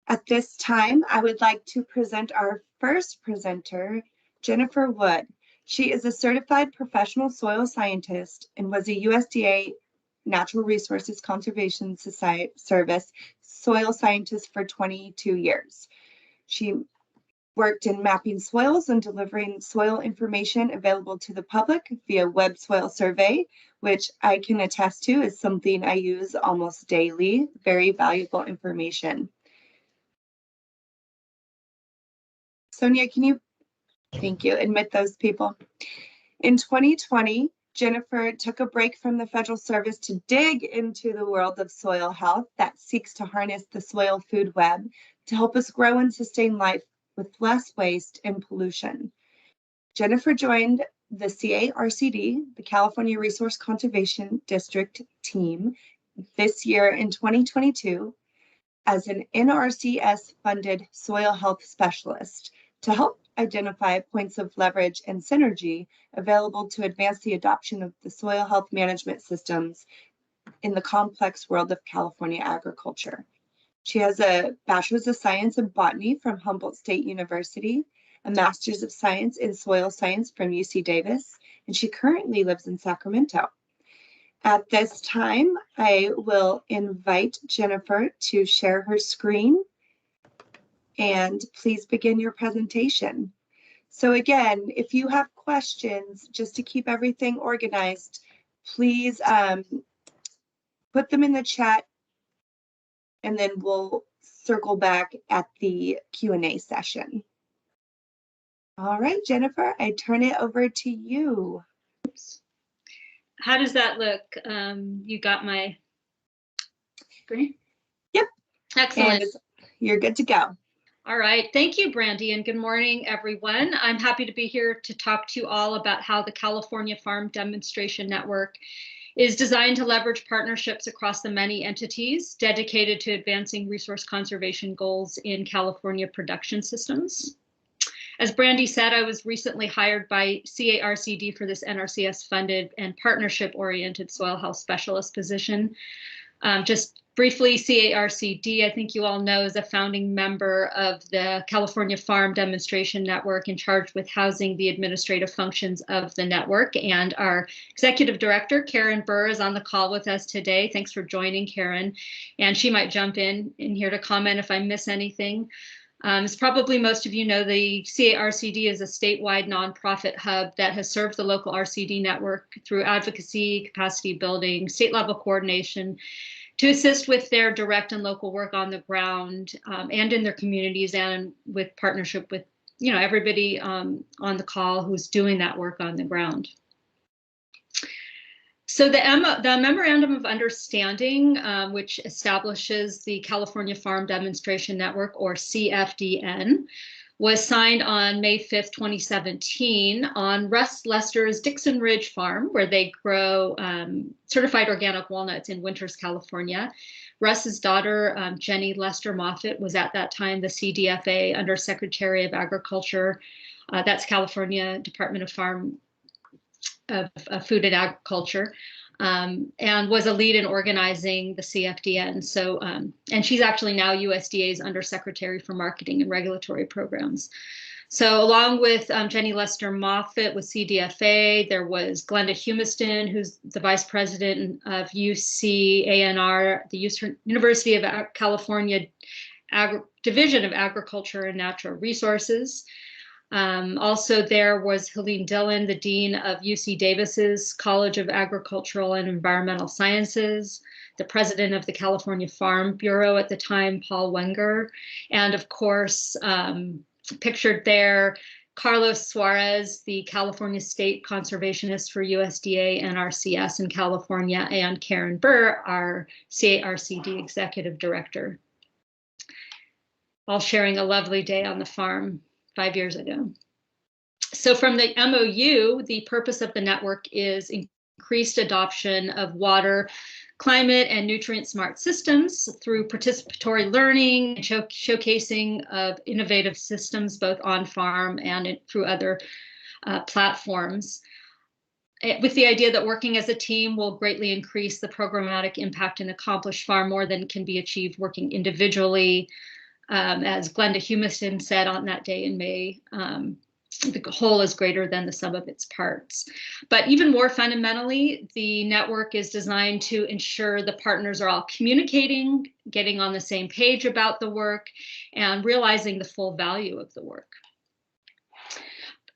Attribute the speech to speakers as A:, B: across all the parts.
A: At this time, I would like to present our first presenter, Jennifer Wood. She is a certified professional soil scientist and was a USDA Natural Resources Conservation Society Service soil scientist for 22 years. She worked in mapping soils and delivering soil information available to the public via web soil survey, which I can attest to is something I use almost daily. Very valuable information. Sonia, can you, thank you, admit those people? In 2020, Jennifer took a break from the federal service to dig into the world of soil health that seeks to harness the soil food web to help us grow and sustain life with less waste and pollution. Jennifer joined the CARCD, the California Resource Conservation District team, this year in 2022 as an NRCS-funded soil health specialist to help identify points of leverage and synergy available to advance the adoption of the soil health management systems in the complex world of California agriculture. She has a Bachelor's of Science in Botany from Humboldt State University, a Master's of Science in Soil Science from UC Davis, and she currently lives in Sacramento. At this time, I will invite Jennifer to share her screen, and please begin your presentation. So again, if you have questions, just to keep everything organized, please put them in the chat, and then we'll circle back at the Q&A session. All right, Jennifer, I turn it over to you.
B: Oops. How does that look? You got my screen?
A: Yep.
B: Excellent.
A: And you're good to go.
B: All right. Thank you, Brandy, and good morning, everyone. I'm happy to be here to talk to you all about how the California Farm Demonstration Network is designed to leverage partnerships across the many entities dedicated to advancing resource conservation goals in California production systems. As Brandy said, I was recently hired by CARCD for this NRCS-funded and partnership-oriented soil health specialist position. Just briefly, CARCD, I think you all know, is a founding member of the California Farm Demonstration Network and charged with housing the administrative functions of the network. And our executive director, Karen Burr, is on the call with us today. Thanks for joining, Karen. And she might jump in here to comment if I miss anything. As probably most of you know, the CARCD is a statewide nonprofit hub that has served the local RCD network through advocacy, capacity building, state level coordination to assist with their direct and local work on the ground and in their communities, and with partnership with everybody on the call who's doing that work on the ground. So the Memorandum of Understanding, which establishes the California Farm Demonstration Network, or CFDN, was signed on May 5th, 2017 on Russ Lester's Dixon Ridge Farm, where they grow certified organic walnuts in Winters, California. Russ's daughter, Jenny Lester Moffitt, was at that time the CDFA Undersecretary of Agriculture. That's California Department of Food and Agriculture, and was a lead in organizing the CFDN. So, and she's actually now USDA's Undersecretary for Marketing and Regulatory Programs. So along with Jenny Lester Moffitt with CDFA, there was Glenda Humiston, who's the Vice President of UCANR, the University of California Division of Agriculture and Natural Resources. Also there was Helene Dillon, the Dean of UC Davis's College of Agricultural and Environmental Sciences, the President of the California Farm Bureau at the time, Paul Wenger, and of course, pictured there, Carlos Suarez, the California State Conservationist for USDA NRCS in California, and Karen Burr, our CARCD Executive Director, all sharing a lovely day on the farm 5 years ago. So from the MOU, the purpose of the network is increased adoption of water, climate, and nutrient smart systems through participatory learning and showcasing of innovative systems, both on farm and through other platforms, with the idea that working as a team will greatly increase the programmatic impact and accomplish far more than can be achieved working individually. As Glenda Humiston said on that day in May, the whole is greater than the sum of its parts. But even more fundamentally, the network is designed to ensure the partners are all communicating, getting on the same page about the work, and realizing the full value of the work.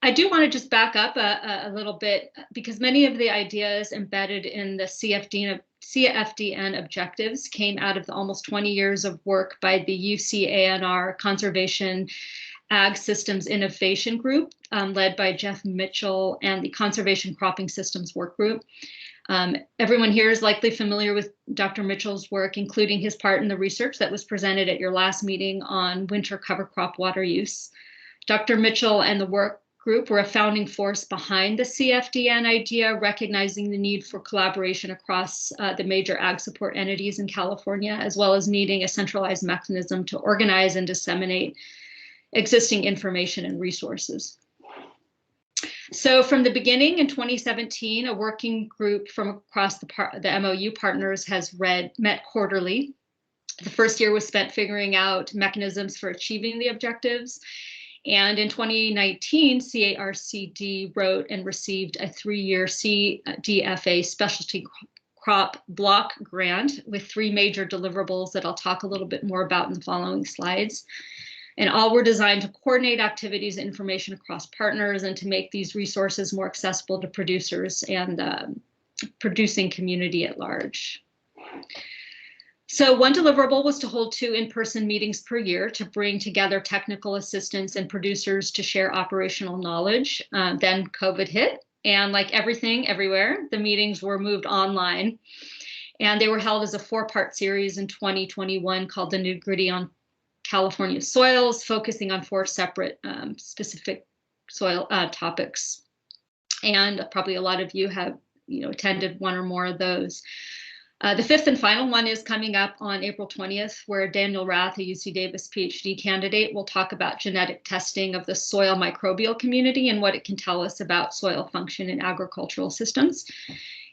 B: I do want to just back up a little bit, because many of the ideas embedded in the CFDN objectives came out of the almost 20 years of work by the UCANR Conservation Ag Systems Innovation Group, led by Jeff Mitchell, and the Conservation Cropping Systems Work Group. Everyone here is likely familiar with Dr. Mitchell's work, including his part in the research that was presented at your last meeting on winter cover crop water use. Dr. Mitchell and the work group were a founding force behind the CFDN idea, recognizing the need for collaboration across the major ag support entities in California, as well as needing a centralized mechanism to organize and disseminate existing information and resources. So from the beginning in 2017, a working group from across the MOU partners has met quarterly. The first year was spent figuring out mechanisms for achieving the objectives. And in 2019, CARCD wrote and received a 3-year CDFA specialty crop block grant with 3 major deliverables that I'll talk a little bit more about in the following slides. And all were designed to coordinate activities and information across partners and to make these resources more accessible to producers and producing community at large. So one deliverable was to hold 2 in-person meetings per year to bring together technical assistants and producers to share operational knowledge. Then COVID hit, and like everything everywhere, the meetings were moved online. And they were held as a 4-part series in 2021 called The Nitty-Gritty on California Soils, focusing on 4 separate specific soil topics. And probably a lot of you have attended one or more of those. The 5th and final one is coming up on April 20th, where Daniel Rath, a UC Davis PhD candidate, will talk about genetic testing of the soil microbial community and what it can tell us about soil function in agricultural systems.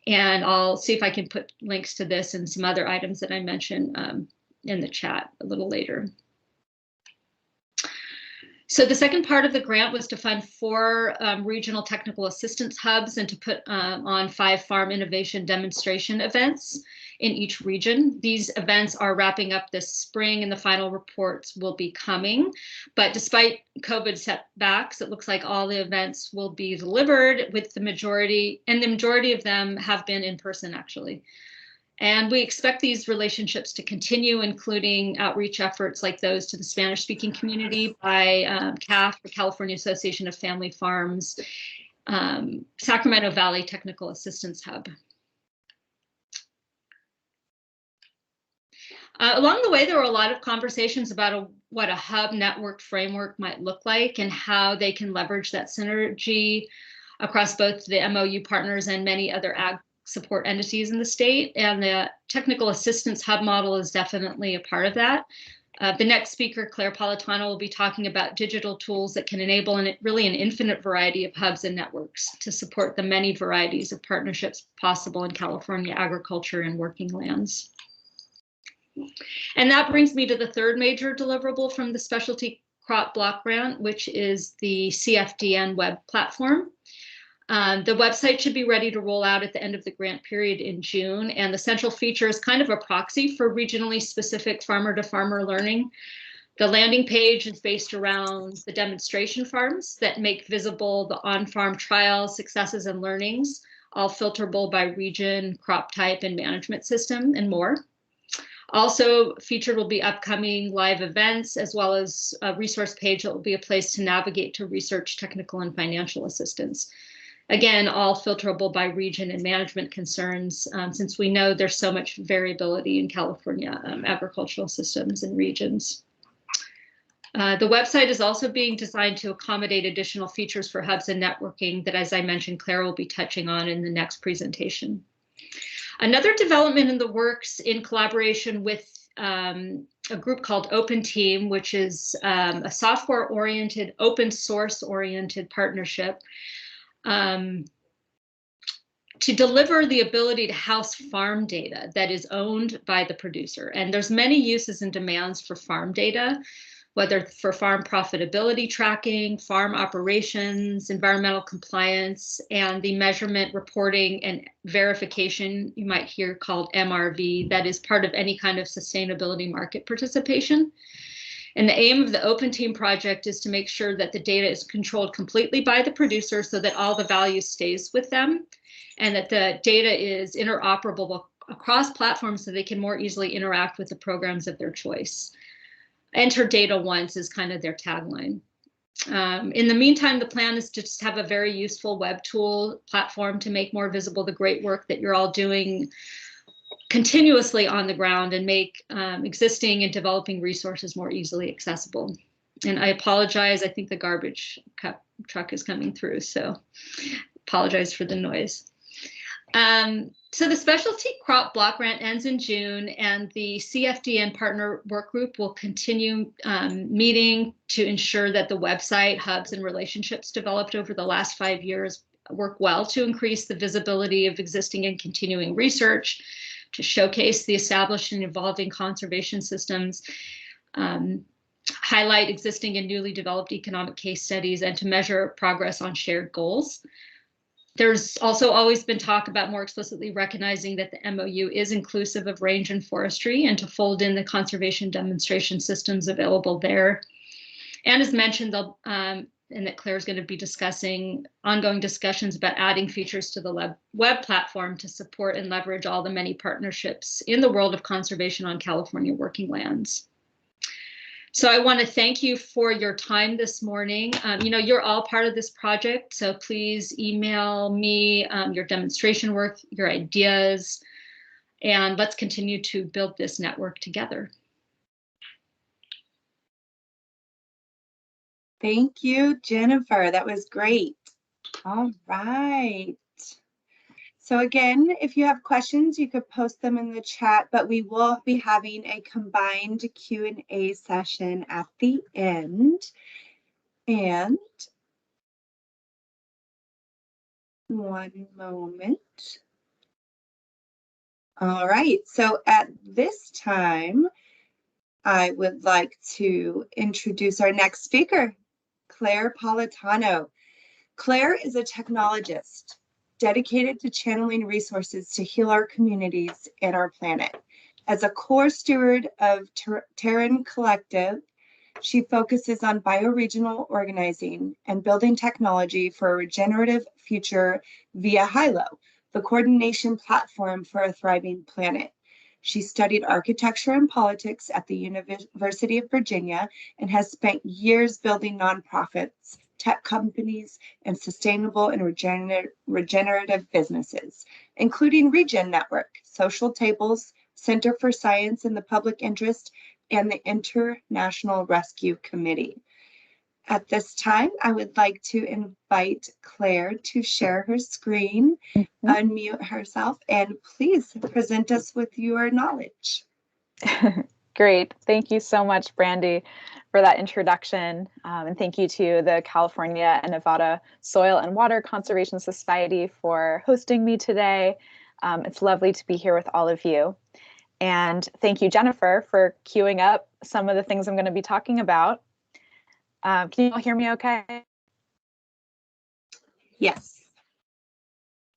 B: And I'll see if I can put links to this and some other items that I mentioned in the chat a little later. So the second part of the grant was to fund 4 regional technical assistance hubs and to put on 5 farm innovation demonstration events in each region. These events are wrapping up this spring and the final reports will be coming. But despite COVID setbacks, it looks like all the events will be delivered with the majority of them have been in person actually. And we expect these relationships to continue, including outreach efforts like those to the Spanish-speaking community by CAF, the California Association of Family Farms, Sacramento Valley Technical Assistance Hub. Along the way, there were a lot of conversations about what a hub network framework might look like and how they can leverage that synergy across both the MOU partners and many other ag support entities in the state, and the technical assistance hub model is definitely a part of that. The next speaker, Clairepolitano, will be talking about digital tools that can enable really an infinite variety of hubs and networks to support the many varieties of partnerships possible in California agriculture and working lands. And that brings me to the 3rd major deliverable from the Specialty Crop Block Grant, which is the CFDN web platform. The website should be ready to roll out at the end of the grant period in June, and the central feature is kind of a proxy for regionally specific farmer-to-farmer learning. The landing page is based around the demonstration farms that make visible the on-farm trials, successes, and learnings, all filterable by region, crop type, and management system, and more. Also featured will be upcoming live events, as well as a resource page that will be a place to navigate to research, technical, and financial assistance. Again, all filterable by region and management concerns, since we know there's so much variability in California agricultural systems and regions. The website is also being designed to accommodate additional features for hubs and networking that, as I mentioned, Claire will be touching on in the next presentation. Another development in the works in collaboration with a group called Open Team, which is a software-oriented, open source-oriented partnership. to deliver the ability to house farm data that is owned by the producer. And there's many uses and demands for farm data, whether for farm profitability tracking, farm operations, environmental compliance, and the measurement, reporting, and verification you might hear called MRV, that is part of any kind of sustainability market participation. And the aim of the Open Team project is to make sure that the data is controlled completely by the producer so that all the value stays with them, and that the data is interoperable across platforms so they can more easily interact with the programs of their choice. Enter data once is kind of their tagline. In the meantime, the plan is to just have a very useful web tool platform to make more visible the great work that you're all doing continuously on the ground and make existing and developing resources more easily accessible. And I apologize, I think the garbage truck is coming through, so apologize for the noise. So the specialty crop block grant ends in June, and the CFDN partner work group will continue meeting to ensure that the website, hubs, and relationships developed over the last 5 years work well to increase the visibility of existing and continuing research, to showcase the established and evolving conservation systems, highlight existing and newly developed economic case studies, and to measure progress on shared goals. There's also always been talk about more explicitly recognizing that the MOU is inclusive of range and forestry, and to fold in the conservation demonstration systems available there. And as mentioned, and that Claire is going to be discussing ongoing discussions about adding features to the web platform to support and leverage all the many partnerships in the world of conservation on California working lands. So I want to thank you for your time this morning. You're all part of this project, so please email me your demonstration work, your ideas, and let's continue to build this network together.
A: Thank you, Jennifer. That was great. All right. So again, if you have questions, you could post them in the chat, but we will be having a combined Q&A session at the end. And one moment. All right, so at this time, I would like to introduce our next speaker, Clairepolitano. Claire is a technologist dedicated to channeling resources to heal our communities and our planet. As a core steward of Terran Collective, she focuses on bioregional organizing and building technology for a regenerative future via HYLO, the coordination platform for a thriving planet. She studied architecture and politics at the University of Virginia and has spent years building nonprofits, tech companies, and sustainable and regenerative businesses, including Regen Network, Social Tables, Center for Science in the Public Interest, and the International Rescue Committee. At this time, I would like to invite Claire to share her screen, unmute herself, and please present us with your knowledge.
C: Great. Thank you so much, Brandy, for that introduction. And thank you to the California and Nevada Soil and Water Conservation Society for hosting me today. It's lovely to be here with all of you. And thank you, Jennifer, for queuing up some of the things I'm going to be talking about. Can you all hear me okay?
A: Yes.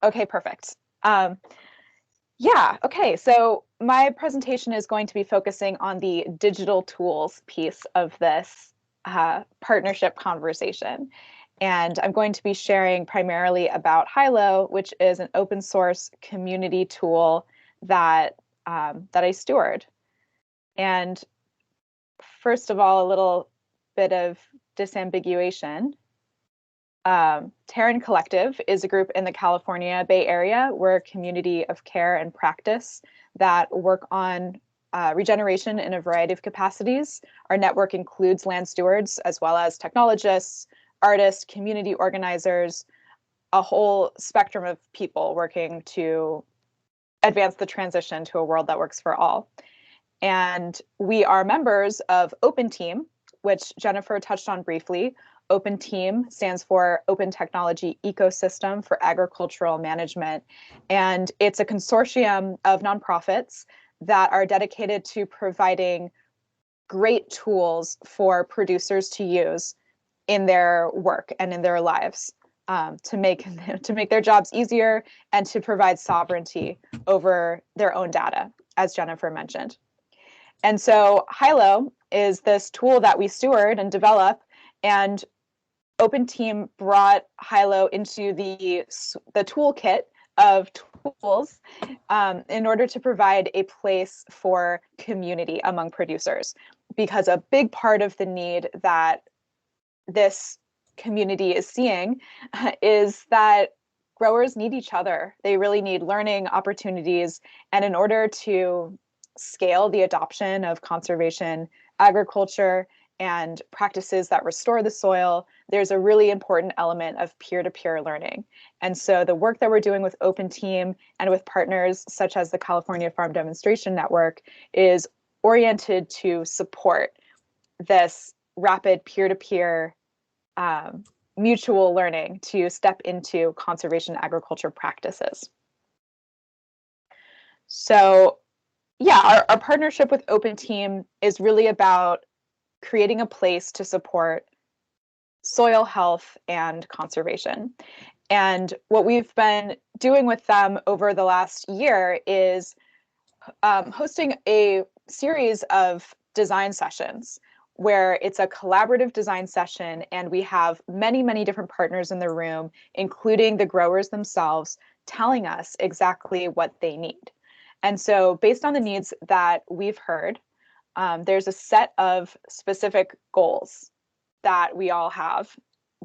C: Okay, perfect. Yeah, okay, so my presentation is going to be focusing on the digital tools piece of this partnership conversation. And I'm going to be sharing primarily about HYLO, which is an open source community tool that I steward. And first of all, a little bit of disambiguation. Terran Collective is a group in the California Bay Area. We're a community of care and practice that work on regeneration in a variety of capacities. Our network includes land stewards as well as technologists, artists, community organizers, a whole spectrum of people working to advance the transition to a world that works for all. And we are members of Open Team, which Jennifer touched on briefly. Open Team stands for Open Technology Ecosystem for Agricultural Management. And it's a consortium of nonprofits that are dedicated to providing great tools for producers to use in their work and in their lives, to make their jobs easier and to provide sovereignty over their own data, as Jennifer mentioned. And so HYLO is this tool that we steward and develop, and Open Team brought HYLO into the toolkit of tools in order to provide a place for community among producers, because a big part of the need that this community is seeing is that growers need each other. They really need learning opportunities. And in order to scale the adoption of conservation agriculture and practices that restore the soil, there's a really important element of peer-to-peer learning. And so the work that we're doing with Open Team and with partners such as the California Farm Demonstration Network is oriented to support this rapid peer-to-peer mutual learning to step into conservation agriculture practices. So yeah, our partnership with Open Team is really about creating a place to support soil health and conservation. And what we've been doing with them over the last year is hosting a series of design sessions where it's a collaborative design session, and we have many, many different partners in the room, including the growers themselves, telling us exactly what they need. And so based on the needs that we've heard, there's a set of specific goals that we all have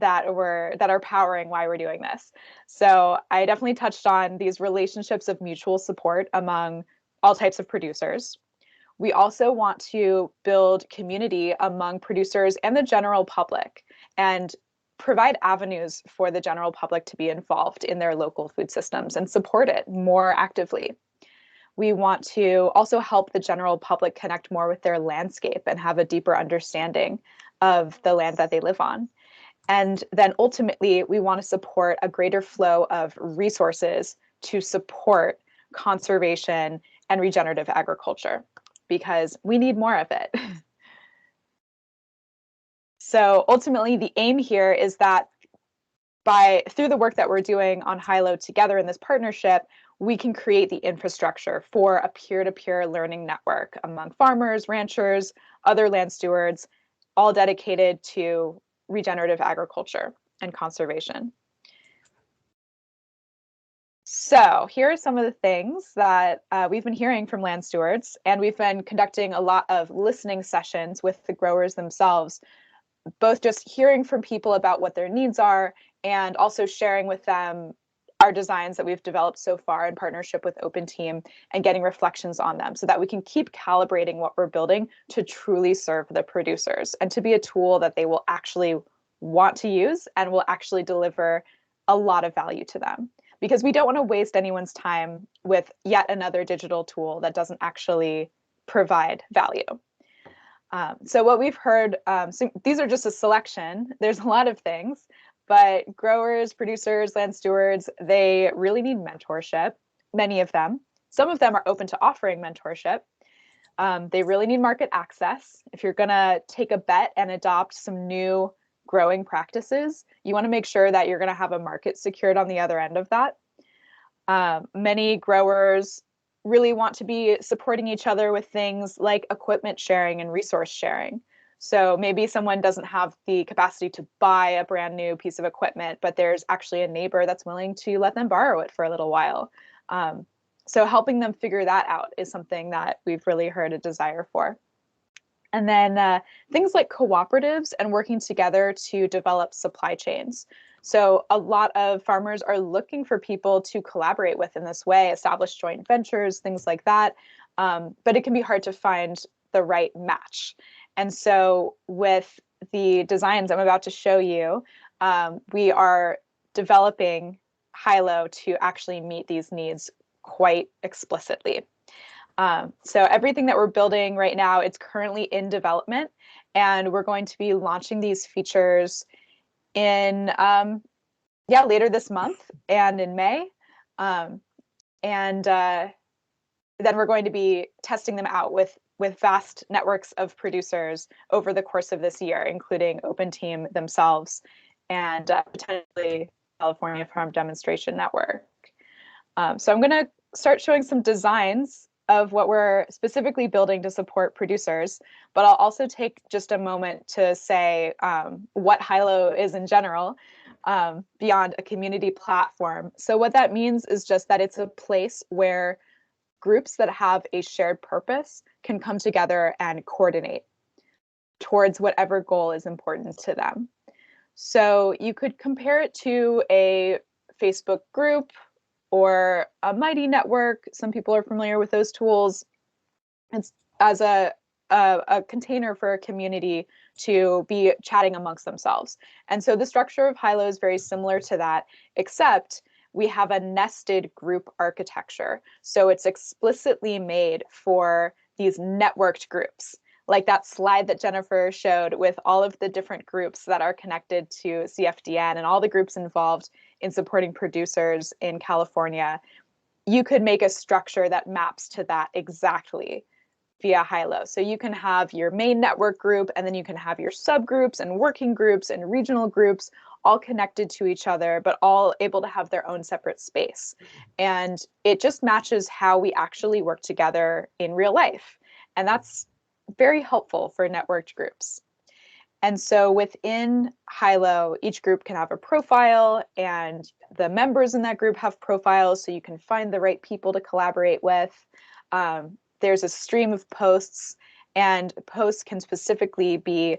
C: that are powering why we're doing this. So I definitely touched on these relationships of mutual support among all types of producers. We also want to build community among producers and the general public, and provide avenues for the general public to be involved in their local food systems and support it more actively. We want to also help the general public connect more with their landscape and have a deeper understanding of the land that they live on. And then ultimately, we want to support a greater flow of resources to support conservation and regenerative agriculture, because we need more of it. So ultimately, the aim here is that through the work that we're doing on HYLO together in this partnership, we can create the infrastructure for a peer-to-peer learning network among farmers, ranchers, other land stewards, all dedicated to regenerative agriculture and conservation. So here are some of the things that we've been hearing from land stewards, and we've been conducting a lot of listening sessions with the growers themselves, both just hearing from people about what their needs are and also sharing with them our designs that we've developed so far in partnership with Open Team and getting reflections on them so that we can keep calibrating what we're building to truly serve the producers and to be a tool that they will actually want to use and will actually deliver a lot of value to them. Because we don't want to waste anyone's time with yet another digital tool that doesn't actually provide value. So what we've heard, so these are just a selection. There's a lot of things, but growers, producers, land stewards, they really need mentorship, many of them. Some of them are open to offering mentorship. They really need market access. If you're going to take a bet and adopt some new growing practices, you want to make sure that you're going to have a market secured on the other end of that. Many growers really want to be supporting each other with things like equipment sharing and resource sharing. So maybe someone doesn't have the capacity to buy a brand new piece of equipment, but there's actually a neighbor that's willing to let them borrow it for a little while. So helping them figure that out is something that we've really heard a desire for. And then things like cooperatives and working together to develop supply chains. So a lot of farmers are looking for people to collaborate with in this way, establish joint ventures, things like that. But it can be hard to find the right match. And so with the designs I'm about to show you, we are developing HYLO to actually meet these needs quite explicitly. So everything that we're building right now, it's currently in development, and we're going to be launching these features in later this month and in May. Then we're going to be testing them out with vast networks of producers over the course of this year, including Open Team themselves and potentially California Farm Demonstration Network. So I'm going to start showing some designs of what we're specifically building to support producers, but I'll also take just a moment to say what HYLO is in general, beyond a community platform. So what that means is just that it's a place where groups that have a shared purpose can come together and coordinate towards whatever goal is important to them. So you could compare it to a Facebook group or a Mighty network. Some people are familiar with those tools. It's as a container for a community to be chatting amongst themselves. And so the structure of HYLO is very similar to that, except we have a nested group architecture. So it's explicitly made for these networked groups, like that slide that Jennifer showed with all of the different groups that are connected to CFDN and all the groups involved in supporting producers in California. You could make a structure that maps to that exactly via HYLO. So you can have your main network group, and then you can have your subgroups and working groups and regional groups all connected to each other, but all able to have their own separate space. And it just matches how we actually work together in real life. And that's very helpful for networked groups. And so within HYLO, each group can have a profile, and the members in that group have profiles, so you can find the right people to collaborate with. There's a stream of posts, and posts can specifically be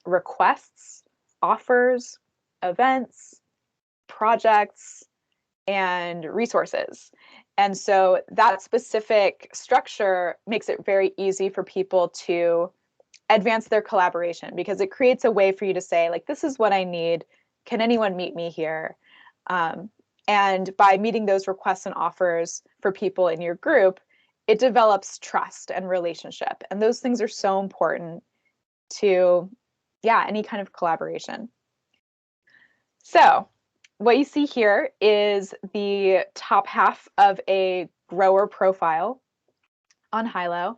C: requests, offers, events, projects, and resources. And so that specific structure makes it very easy for people to advance their collaboration, because it creates a way for you to say, like, this is what I need. Can anyone meet me here? And by meeting those requests and offers for people in your group, it develops trust and relationship. And those things are so important to, any kind of collaboration. So what you see here is the top half of a grower profile on HYLO.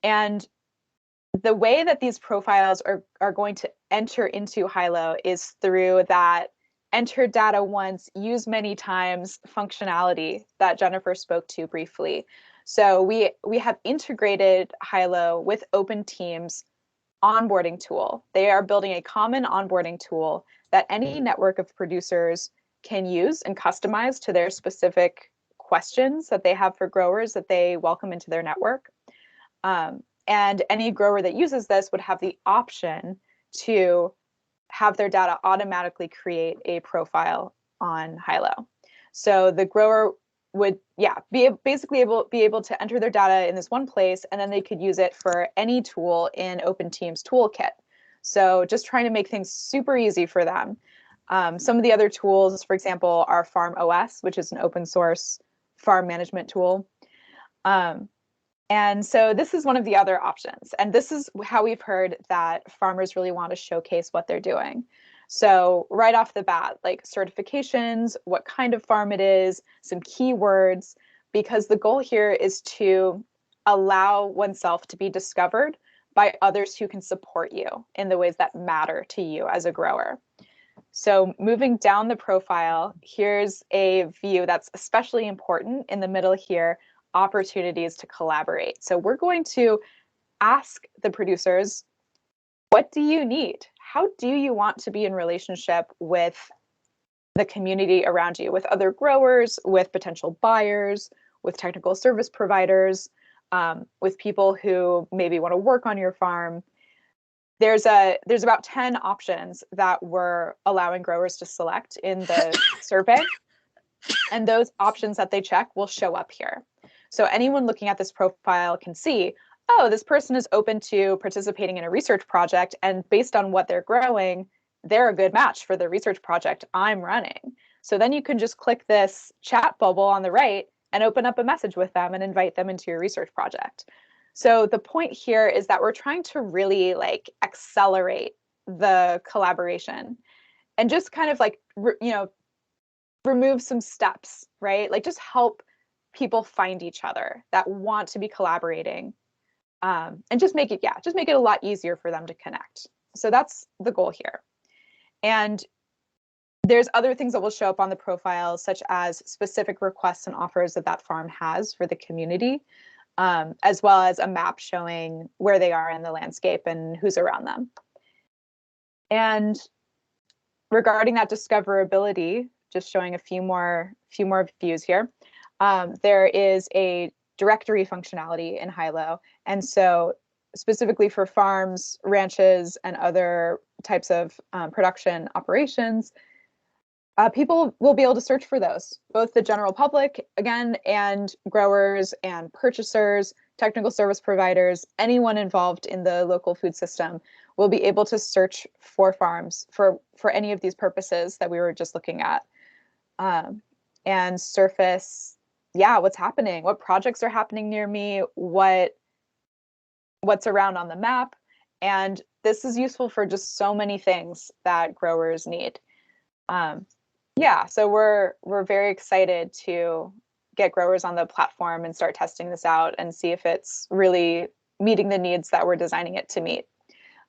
C: And the way that these profiles are going to enter into HYLO is through that enter data once, use many times functionality that Jennifer spoke to briefly. So we have integrated HYLO with Open Team's onboarding tool. They are building a common onboarding tool that any network of producers can use and customize to their specific questions that they have for growers that they welcome into their network. And any grower that uses this would have the option to have their data automatically create a profile on HYLO. So the grower would be able to enter their data in this one place, and then they could use it for any tool in Open Team's toolkit. So just trying to make things super easy for them. Some of the other tools, for example, are Farm OS, which is an open source farm management tool. And so this is one of the other options. And this is how we've heard that farmers really want to showcase what they're doing. So right off the bat, like certifications, what kind of farm it is, some keywords, because the goal here is to allow oneself to be discovered by others who can support you in the ways that matter to you as a grower. So moving down the profile, here's a view that's especially important in the middle here, opportunities to collaborate. So we're going to ask the producers, what do you need? How do you want to be in relationship with the community around you, with other growers, with potential buyers, with technical service providers, with people who maybe want to work on your farm? There's about 10 options that we're allowing growers to select in the survey. And those options that they check will show up here. So anyone looking at this profile can see, oh, this person is open to participating in a research project, and based on what they're growing, they're a good match for the research project I'm running. So then you can just click this chat bubble on the right and open up a message with them and invite them into your research project. So the point here is that we're trying to really accelerate the collaboration. and just kind of like, remove some steps, right? Like just help people find each other that want to be collaborating, and just make it a lot easier for them to connect. So that's the goal here. And there's other things that will show up on the profile, such as specific requests and offers that farm has for the community, as well as a map showing where they are in the landscape and who's around them. And regarding that discoverability, just showing a few more views here, there is a directory functionality in HYLO. And so specifically for farms, ranches, and other types of production operations, people will be able to search for those, both the general public, again, and growers and purchasers, technical service providers, anyone involved in the local food system will be able to search for farms for any of these purposes that we were just looking at, and surface, what's happening, what projects are happening near me, what's around on the map. And this is useful for just so many things that growers need. So we're very excited to get growers on the platform and start testing this out and see if it's really meeting the needs that we're designing it to meet.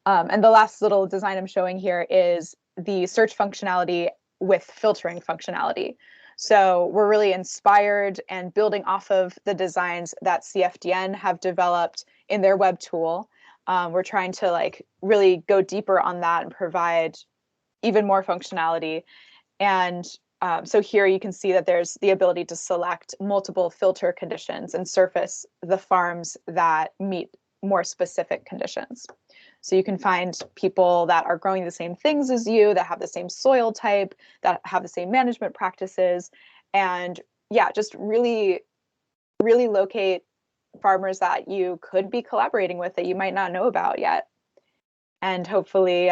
C: And the last little design I'm showing here is the search functionality with filtering functionality. So we're really inspired and building off of the designs that CFDN have developed in their web tool. We're trying to really go deeper on that and provide even more functionality. And so here you can see that there's the ability to select multiple filter conditions and surface the farms that meet more specific conditions. So you can find people that are growing the same things as you, that have the same soil type, that have the same management practices, and just really, really locate farmers that you could be collaborating with that you might not know about yet. And hopefully,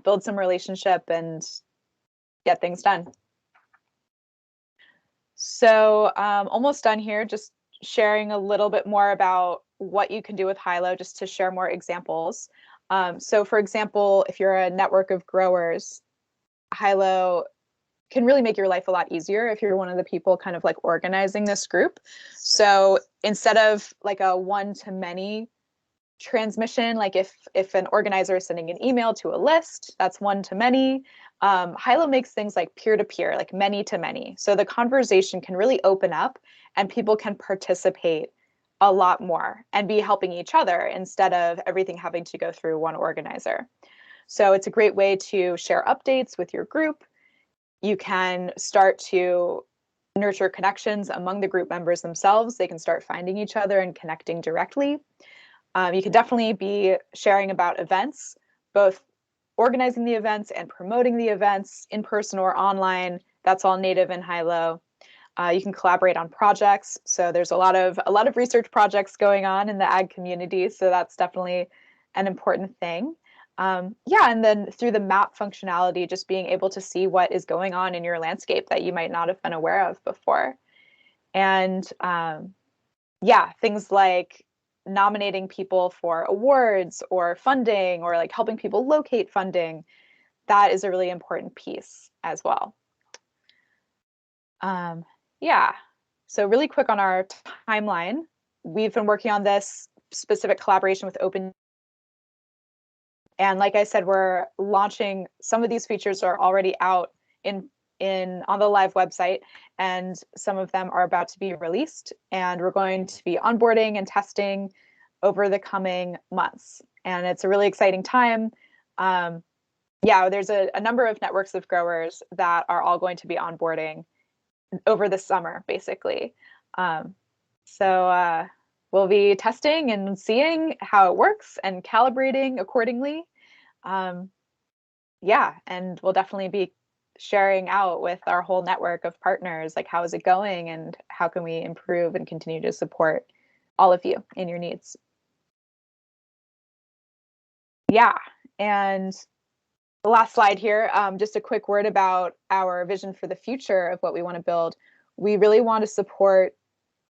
C: build some relationship and get things done. So almost done here, just sharing a little bit more about what you can do with HYLO, just to share more examples. So for example, if you're a network of growers, HYLO can really make your life a lot easier if you're one of the people kind of organizing this group. So instead of a one-to-many transmission, if an organizer is sending an email to a list, that's one-to-many. HYLO makes things like peer-to-peer, like many-to-many. So the conversation can really open up and people can participate a lot more and be helping each other instead of everything having to go through one organizer. So it's a great way to share updates with your group. You can start to nurture connections among the group members themselves. They can start finding each other and connecting directly. You can definitely be sharing about events, both organizing the events and promoting the events in person or online. That's all native in HYLO. You can collaborate on projects. So there's a lot of research projects going on in the ag community. So that's definitely an important thing. And then through the map functionality, just being able to see what is going on in your landscape that you might not have been aware of before. And things like nominating people for awards or funding, or helping people locate funding. That is a really important piece as well. So really quick on our timeline, we've been working on this specific collaboration with Open. And like I said, we're launching, some of these features are already out on the live website, and some of them are about to be released, and we're going to be onboarding and testing over the coming months. And it's a really exciting time. There's a number of networks of growers that are all going to be onboarding over the summer, basically. So we'll be testing and seeing how it works and calibrating accordingly. And we'll definitely be sharing out with our whole network of partners, how is it going and how can we improve and continue to support all of you in your needs. And the last slide here, just a quick word about our vision for the future of what we want to build. We really want to support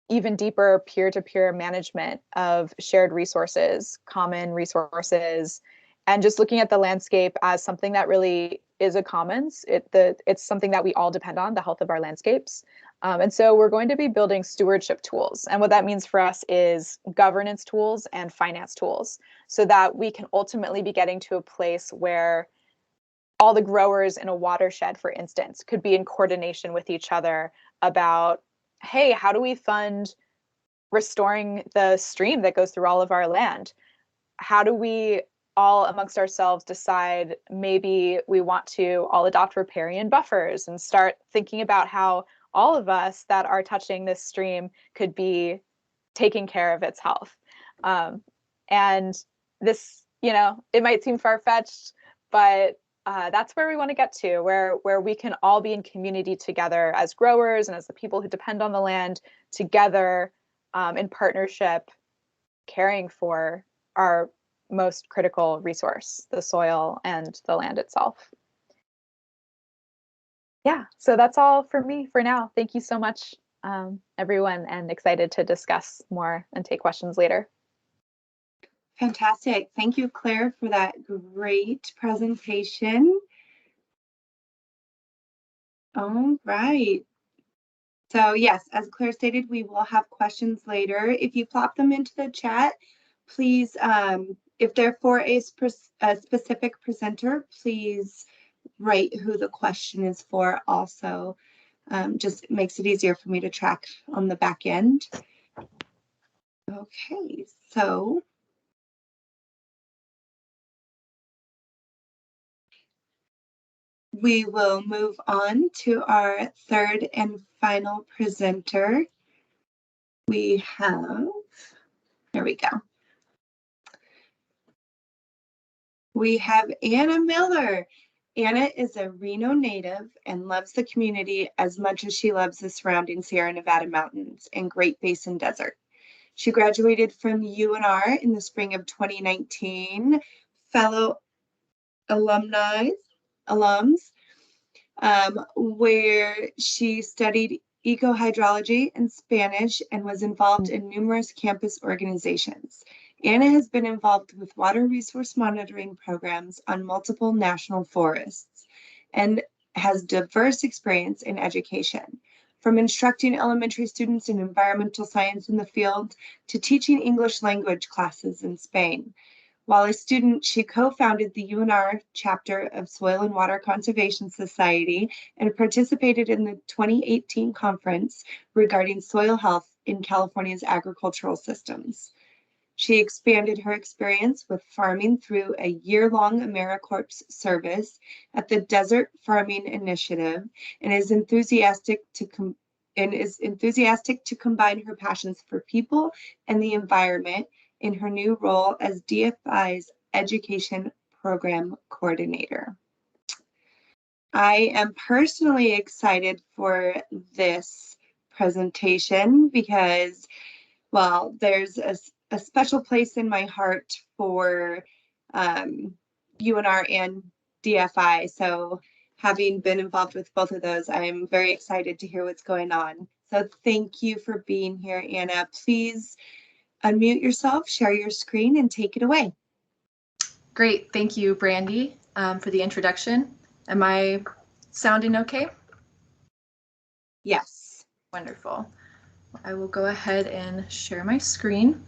C: even deeper peer-to-peer management of shared resources, common resources, and just looking at the landscape as something that really is a commons. It's something that we all depend on, the health of our landscapes. And so we're going to be building stewardship tools. And what that means for us is governance tools and finance tools, so that we can ultimately be getting to a place where all the growers in a watershed, for instance, could be in coordination with each other about, hey, how do we fund restoring the stream that goes through all of our land? How do we all amongst ourselves decide maybe we want to all adopt riparian buffers and start thinking about how all of us that are touching this stream could be taking care of its health. And this, it might seem far-fetched, but that's where we want to get to, where we can all be in community together as growers and as the people who depend on the land together, in partnership, caring for our most critical resource, the soil and the land itself. Yeah, so that's all for me for now. Thank you so much, everyone, and excited to discuss more and take questions later.
A: Fantastic. Thank you, Claire, for that great presentation. All right. So yes, as Claire stated, we will have questions later. If you plop them into the chat, please, if they're for a specific presenter, please write who the question is for also. Just makes it easier for me to track on the back end. Okay, so we will move on to our third and final presenter. We have, there we go. We have Anna Miller. Anna is a Reno native and loves the community as much as she loves the surrounding Sierra Nevada mountains and Great Basin Desert. She graduated from UNR in the spring of 2019, fellow alums, where she studied ecohydrology and Spanish and was involved in numerous campus organizations. Anna has been involved with water resource monitoring programs on multiple national forests and has diverse experience in education, from instructing elementary students in environmental science in the field to teaching English language classes in Spain. While a student, she co-founded the UNR chapter of Soil and Water Conservation Society and participated in the 2018 conference regarding soil health in California's agricultural systems. She expanded her experience with farming through a year-long AmeriCorps service at the Desert Farming Initiative and is enthusiastic to combine her passions for people and the environment in her new role as DFI's Education Program Coordinator. I am personally excited for this presentation because, well, there's a special place in my heart for UNR and DFI. So having been involved with both of those, I am very excited to hear what's going on. So thank you for being here, Anna. Please unmute yourself, share your screen, and take it away.
D: Great. Thank you, Brandy, for the introduction. Am I sounding okay?
A: Yes.
D: Wonderful. I will go ahead and share my screen.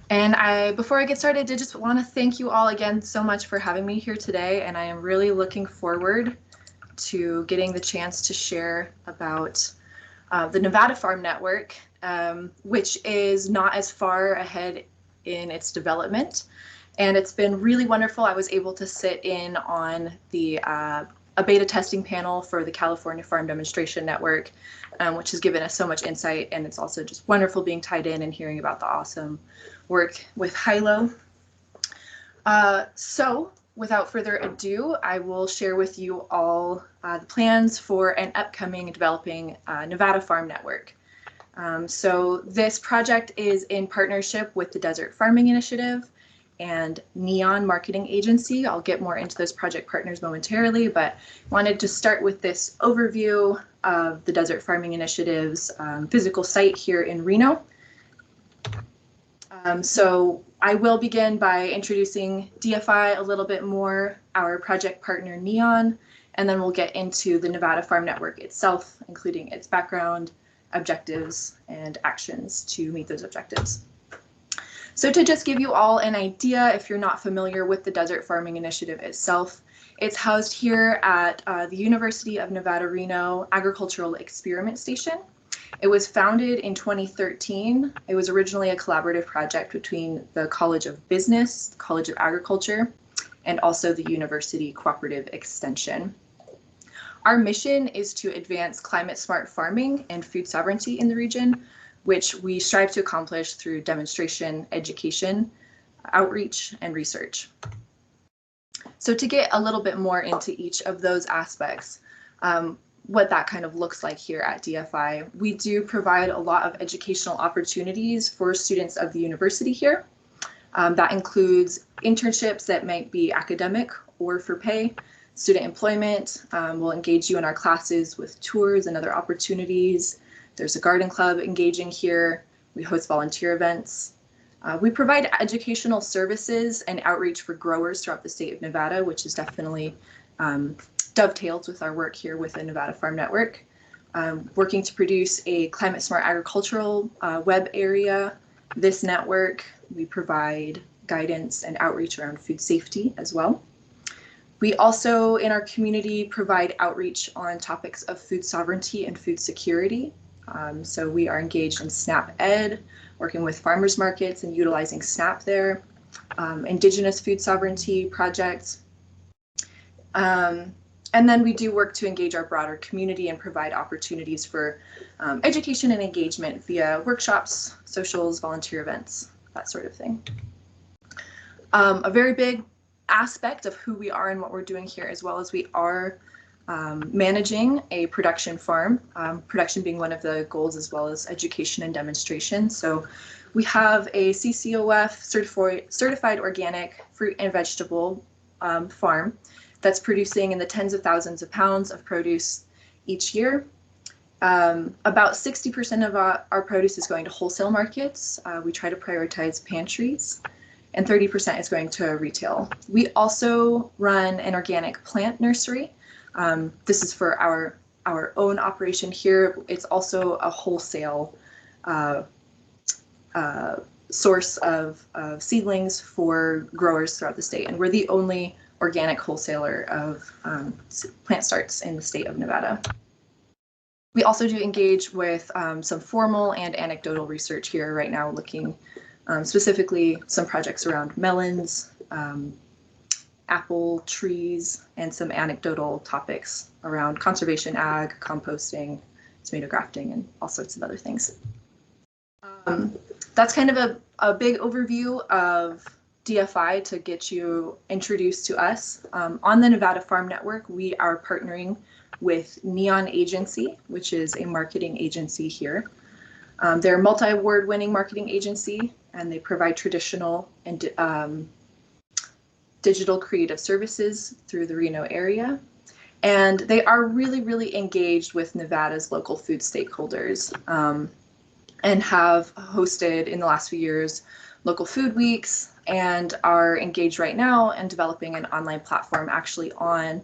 D: And before I get started, I just want to thank you all again so much for having me here today. And I am really looking forward to getting the chance to share about the Nevada Farm Network, which is not as far ahead in its development. And it's been really wonderful. I was able to sit in on a beta testing panel for the California Farm Demonstration Network, which has given us so much insight. And it's also just wonderful being tied in and hearing about the awesome work with HYLO. So without further ado, I will share with you all the plans for an upcoming and developing Nevada Farm Network. So this project is in partnership with the Desert Farming Initiative and Neon Marketing Agency. I'll get more into those project partners momentarily, but wanted to start with this overview of the Desert Farming Initiative's physical site here in Reno. So I will begin by introducing DFI a little bit more, our project partner NEON, and then we'll get into the Nevada Farm Network itself, including its background, objectives, and actions to meet those objectives. So to just give you all an idea, if you're not familiar with the Desert Farming Initiative itself, it's housed here at the University of Nevada, Reno Agricultural Experiment Station. It was founded in 2013. It was originally a collaborative project between the College of Business, the College of Agriculture, and also the University Cooperative Extension. Our mission is to advance climate smart farming and food sovereignty in the region, which we strive to accomplish through demonstration, education, outreach, and research. So to get a little bit more into each of those aspects, what that kind of looks like here at DFI, we do provide a lot of educational opportunities for students of the university here. That includes internships that might be academic or for pay, student employment. We'll engage you in our classes with tours and other opportunities. There's a garden club engaging here. We host volunteer events. We provide educational services and outreach for growers throughout the state of Nevada, which is definitely dovetails with our work here with the Nevada Farm Network. Working to produce a climate smart agricultural web area. This network, we provide guidance and outreach around food safety as well. We also, in our community, provide outreach on topics of food sovereignty and food security. So we are engaged in SNAP Ed, working with farmers markets and utilizing SNAP there, Indigenous food sovereignty projects. And then we do work to engage our broader community and provide opportunities for education and engagement via workshops, socials, volunteer events, that sort of thing. A very big aspect of who we are and what we're doing here, as well as we are managing a production farm, production being one of the goals, as well as education and demonstration. So we have a CCOF certified organic fruit and vegetable farm that's producing in the tens of thousands of pounds of produce each year. About 60% of our produce is going to wholesale markets. We try to prioritize pantries, and 30% is going to retail. We also run an organic plant nursery. This is for our own operation here. It's also a wholesale source of seedlings for growers throughout the state, and we're the only organic wholesaler of plant starts in the state of Nevada. We also do engage with some formal and anecdotal research here right now, looking specifically some projects around melons, apple trees, and some anecdotal topics around conservation ag, composting, tomato grafting, and all sorts of other things. That's kind of a big overview of DFI to get you introduced to us. On the Nevada Farm Network, we are partnering with Neon Agency, which is a marketing agency here. They're a multi-award winning marketing agency, and they provide traditional and digital creative services through the Reno area. And they are really, really engaged with Nevada's local food stakeholders, and have hosted in the last few years local food weeks, and are engaged right now in developing an online platform actually on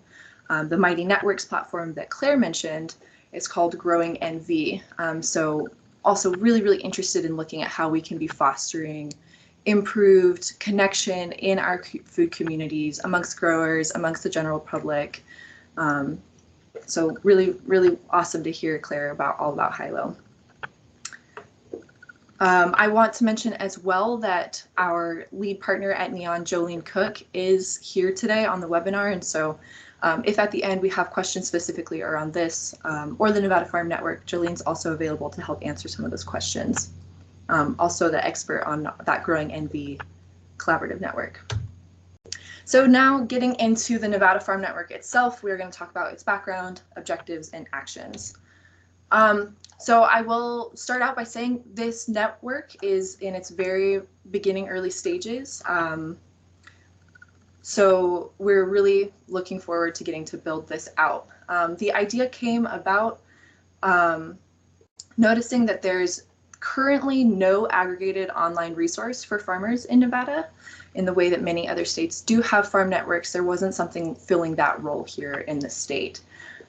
D: the Mighty Networks platform that Claire mentioned. It's called Growing NV. So also really, really interested in looking at how we can be fostering improved connection in our food communities, amongst growers, amongst the general public. So really, really awesome to hear Claire all about HYLO. I want to mention as well that our lead partner at Neon, Jolene Cook, is here today on the webinar. And so if at the end we have questions specifically around this or the Nevada Farm Network, Jolene's also available to help answer some of those questions. Also the expert on that Growing NV collaborative network. So now getting into the Nevada Farm Network itself, we're going to talk about its background, objectives, and actions. So I will start out by saying this network is in its very beginning, early stages. So we're really looking forward to getting to build this out. The idea came about noticing that there's currently no aggregated online resource for farmers in Nevada. In the way that many other states do have farm networks, there wasn't something filling that role here in the state.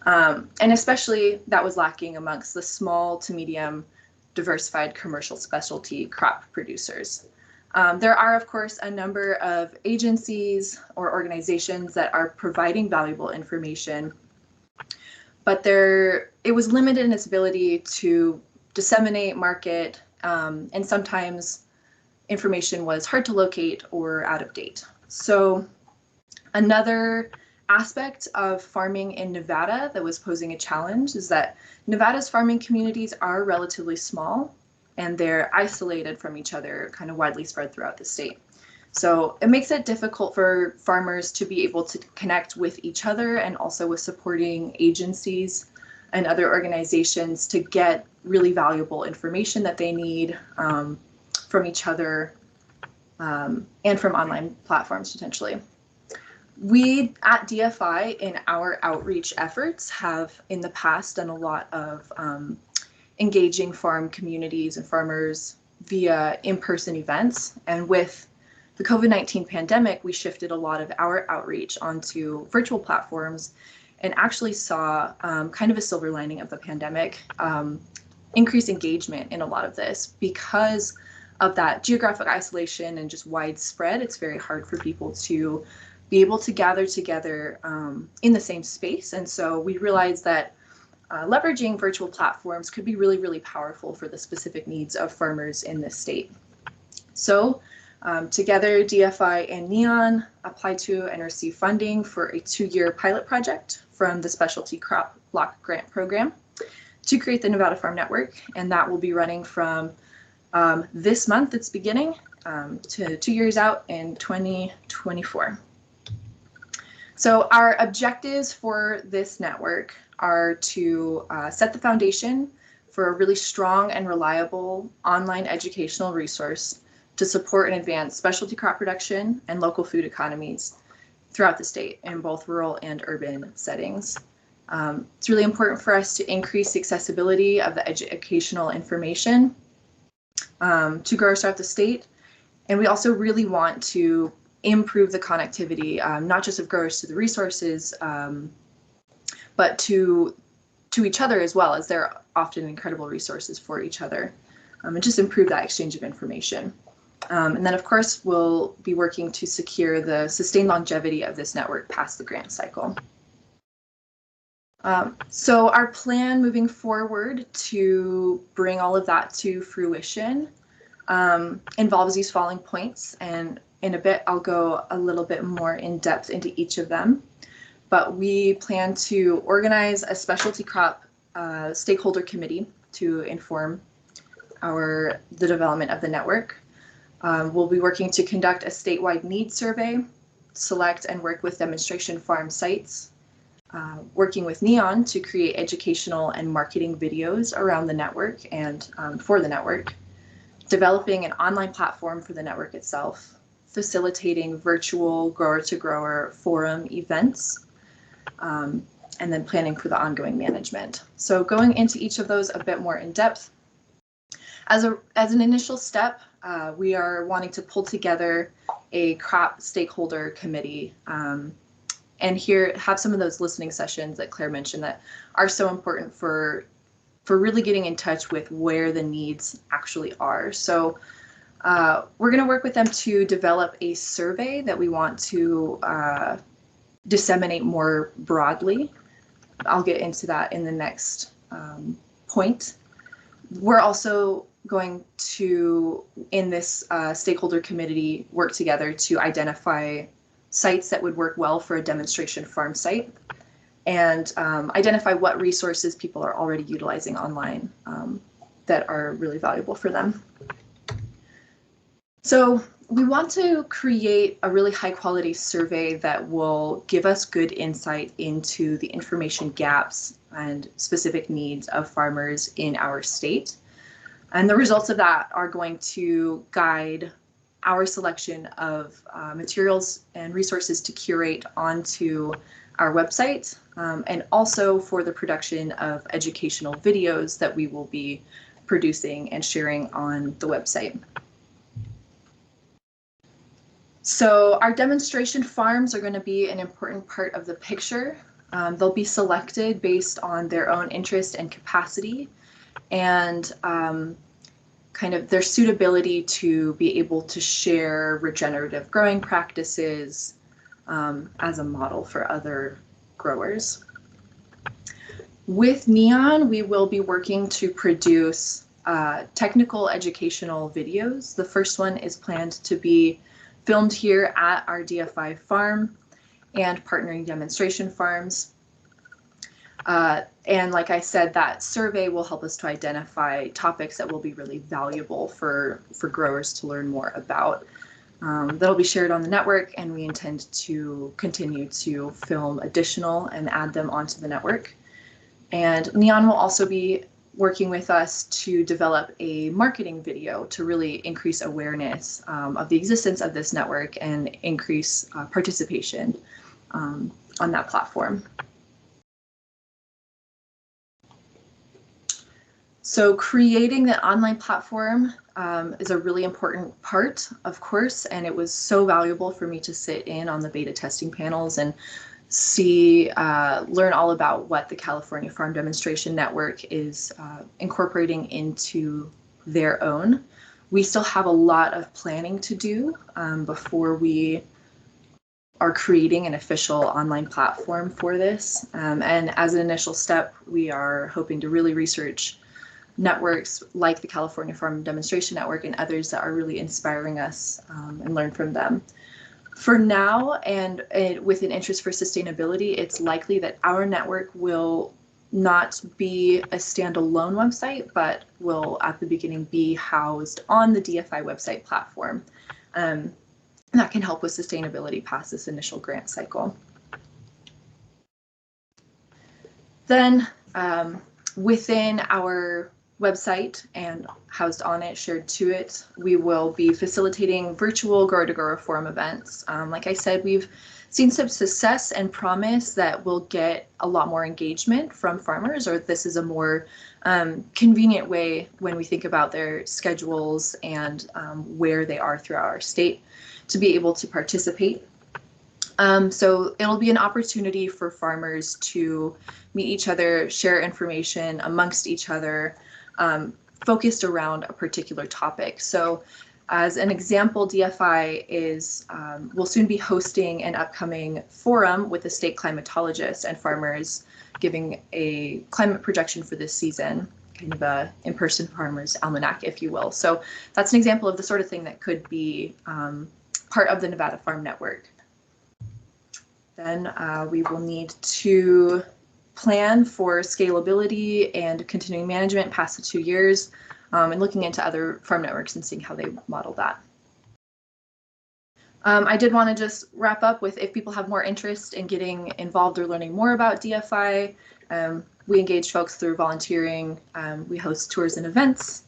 D: And especially that was lacking amongst the small to medium diversified commercial specialty crop producers. There are, of course, a number of agencies or organizations that are providing valuable information, but it was limited in its ability to disseminate, market, and sometimes information was hard to locate or out of date. So another aspect of farming in Nevada that was posing a challenge is that Nevada's farming communities are relatively small and they're isolated from each other, kind of widely spread throughout the state. So it makes it difficult for farmers to be able to connect with each other and also with supporting agencies and other organizations to get really valuable information that they need from each other and from online platforms potentially. We at DFI in our outreach efforts have in the past done a lot of engaging farm communities and farmers via in-person events. And with the COVID-19 pandemic, we shifted a lot of our outreach onto virtual platforms and actually saw kind of a silver lining of the pandemic, increased engagement in a lot of this. Because of that geographic isolation and just widespread, it's very hard for people to be able to gather together in the same space. And so we realized that leveraging virtual platforms could be really, really powerful for the specific needs of farmers in this state. So together, DFI and NEON applied to and received funding for a 2-year pilot project from the Specialty Crop Block Grant Program to create the Nevada Farm Network. And that will be running from this month, it's beginning, to 2 years out in 2024. So our objectives for this network are to set the foundation for a really strong and reliable online educational resource to support and advance specialty crop production and local food economies throughout the state in both rural and urban settings. It's really important for us to increase the accessibility of the educational information to growers throughout the state. And we also really want to improve the connectivity, not just of growers to the resources, but to each other as well, as they're often incredible resources for each other, and just improve that exchange of information. And then, of course, we'll be working to secure the sustained longevity of this network past the grant cycle. So our plan moving forward to bring all of that to fruition involves these following points, and in a bit I'll go a little bit more in depth into each of them. But we plan to organize a specialty crop stakeholder committee to inform the development of the network. We'll be working to conduct a statewide needs survey, select and work with demonstration farm sites, working with NEON to create educational and marketing videos around the network and for the network, developing an online platform for the network itself, facilitating virtual grower-to-grower forum events, and then planning for the ongoing management. So going into each of those a bit more in depth. As an initial step, we are wanting to pull together a crop stakeholder committee and here have some of those listening sessions that Claire mentioned that are so important for really getting in touch with where the needs actually are. So we're going to work with them to develop a survey that we want to disseminate more broadly. I'll get into that in the next point. We're also going to, in this stakeholder committee, work together to identify sites that would work well for a demonstration farm site and identify what resources people are already utilizing online that are really valuable for them. So we want to create a really high quality survey that will give us good insight into the information gaps and specific needs of farmers in our state. And the results of that are going to guide our selection of materials and resources to curate onto our website, and also for the production of educational videos that we will be producing and sharing on the website. So our demonstration farms are going to be an important part of the picture. They'll be selected based on their own interest and capacity, and kind of their suitability to be able to share regenerative growing practices as a model for other growers. With NEON, we will be working to produce technical educational videos. The first one is planned to be filmed here at our DFI farm and partnering demonstration farms. And like I said, that survey will help us to identify topics that will be really valuable for growers to learn more about. That'll be shared on the network, and we intend to continue to film additional and add them onto the network. And NEON will also be working with us to develop a marketing video to really increase awareness of the existence of this network and increase participation on that platform. So creating the online platform is a really important part, of course, and it was so valuable for me to sit in on the beta testing panels and learn all about what the California Farm Demonstration Network is incorporating into their own. We still have a lot of planning to do before we are creating an official online platform for this. And as an initial step, we are hoping to really research networks like the California Farm Demonstration Network and others that are really inspiring us and learn from them. For now, and with an interest for sustainability, it's likely that our network will not be a standalone website, but will at the beginning be housed on the DFI website platform. That can help with sustainability past this initial grant cycle. Then within our website and housed on it, shared to it, we will be facilitating virtual grower-to-grower forum events. Like I said, we've seen some success and promise that we'll get a lot more engagement from farmers, or this is a more convenient way when we think about their schedules and where they are throughout our state to be able to participate. So it'll be an opportunity for farmers to meet each other, share information amongst each other, focused around a particular topic. So as an example, DFI will soon be hosting an upcoming forum with the state climatologist and farmers giving a climate projection for this season, kind of a in-person farmer's almanac, if you will. So that's an example of the sort of thing that could be part of the Nevada Farm Network. Then we will need to plan for scalability and continuing management past the 2 years, and looking into other farm networks and seeing how they model that. I did want to just wrap up with, if people have more interest in getting involved or learning more about DFI, we engage folks through volunteering, we host tours and events,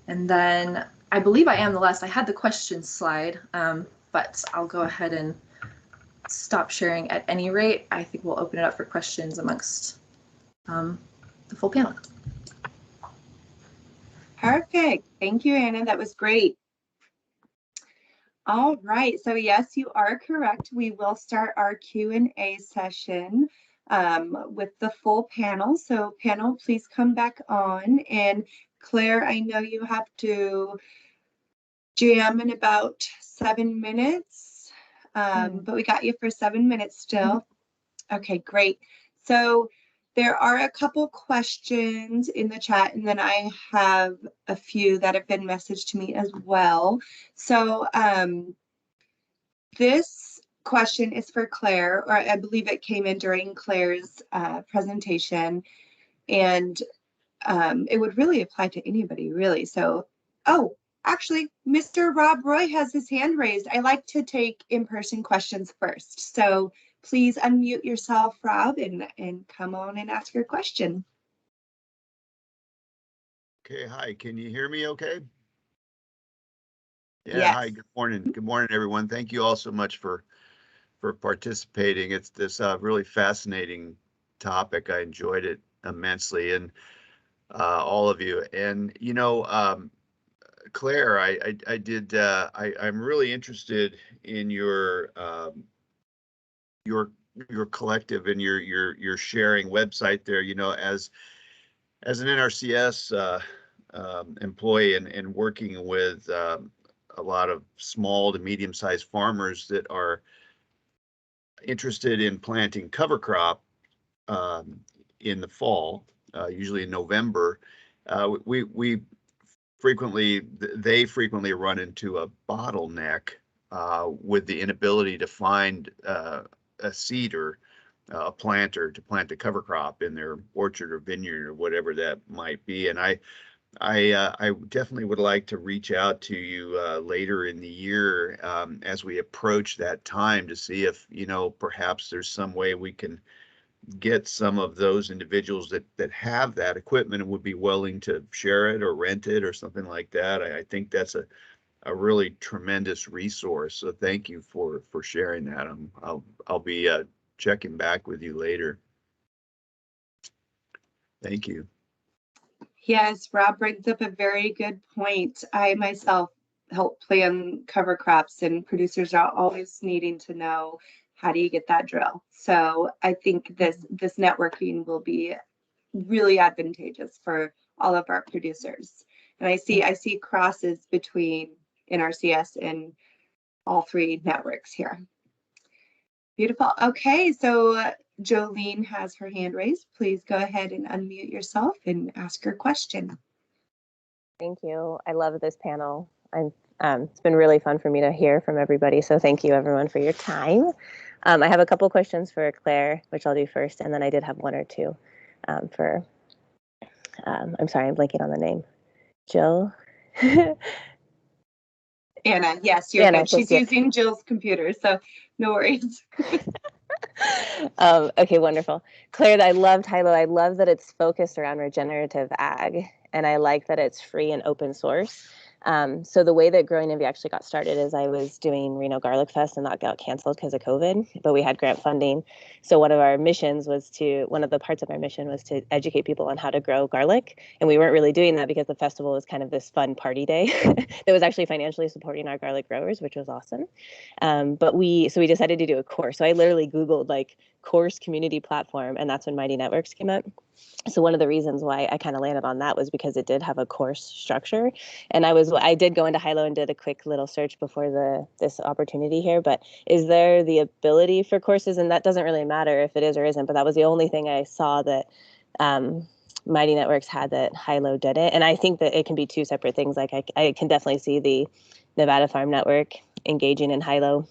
D: and then I believe I am the last. I had the questions slide, but I'll go ahead and stop sharing at any rate. I think we'll open it up for questions amongst the full panel.
A: Perfect. Thank you, Anna. That was great. All right. So yes, you are correct. We will start our Q&A session with the full panel. So panel, please come back on. And Claire, I know you have to jam in about 7 minutes, but we got you for 7 minutes still. Okay, great. So there are a couple questions in the chat, and then I have a few that have been messaged to me as well. So this question is for Claire, or I believe it came in during Claire's presentation, and it would really apply to anybody, really. So, oh, actually, Mr. Rob Roy has his hand raised. I like to take in-person questions first. So please unmute yourself, Rob, and come on and ask your question.
E: Okay, hi, can you hear me okay? Yeah,
A: Yes.
E: Hi, good morning. Good morning, everyone. Thank you all so much for participating. It's this really fascinating topic. I enjoyed it immensely. And all of you. And, you know, Claire, I'm really interested in your collective and your sharing website there, you know, as an NRCS employee and working with a lot of small to medium-sized farmers that are interested in planting cover crop in the fall, usually in November. They frequently run into a bottleneck with the inability to find a seeder, a planter to plant a cover crop in their orchard or vineyard or whatever that might be. And I definitely would like to reach out to you later in the year as we approach that time to see if, you know, perhaps there's some way we can get some of those individuals that have that equipment and would be willing to share it or rent it or something like that. I think that's a really tremendous resource. So thank you for sharing that. I'll be checking back with you later. Thank you.
A: Yes, Rob brings up a very good point. I myself help plan cover crops, and producers are always needing to know, how do you get that drill? So I think this networking will be really advantageous for all of our producers. And I see crosses between NRCS and all three networks here. Beautiful. Okay, so Jolene has her hand raised. Please go ahead and unmute yourself and ask your question.
F: Thank you. I love this panel. It's been really fun for me to hear from everybody. So thank you everyone for your time. I have a couple questions for Claire, which I'll do first. And then I did have one or two for, I'm sorry, I'm blanking on the name. Jill?
A: Anna, yes, you're good. She's using Jill's computer, so no worries.
F: Okay, wonderful. Claire, I loved HYLO. I love that it's focused around regenerative ag, and I like that it's free and open source. So the way that Growing Envy actually got started is I was doing Reno Garlic Fest, and that got canceled because of COVID, but we had grant funding. So one of the parts of our mission was to educate people on how to grow garlic. And we weren't really doing that because the festival was kind of this fun party day that was actually financially supporting our garlic growers, which was awesome. But we decided to do a course. So I literally Googled like course community platform, and that's when Mighty Networks came up. So one of the reasons why I kind of landed on that was because it did have a course structure. And I did go into HYLO and did a quick little search before this opportunity here, but is there the ability for courses? And that doesn't really matter if it is or isn't, but that was the only thing I saw that Mighty Networks had that HYLO didn't. And I think that it can be two separate things. Like I can definitely see the Nevada Farm Network engaging in HYLO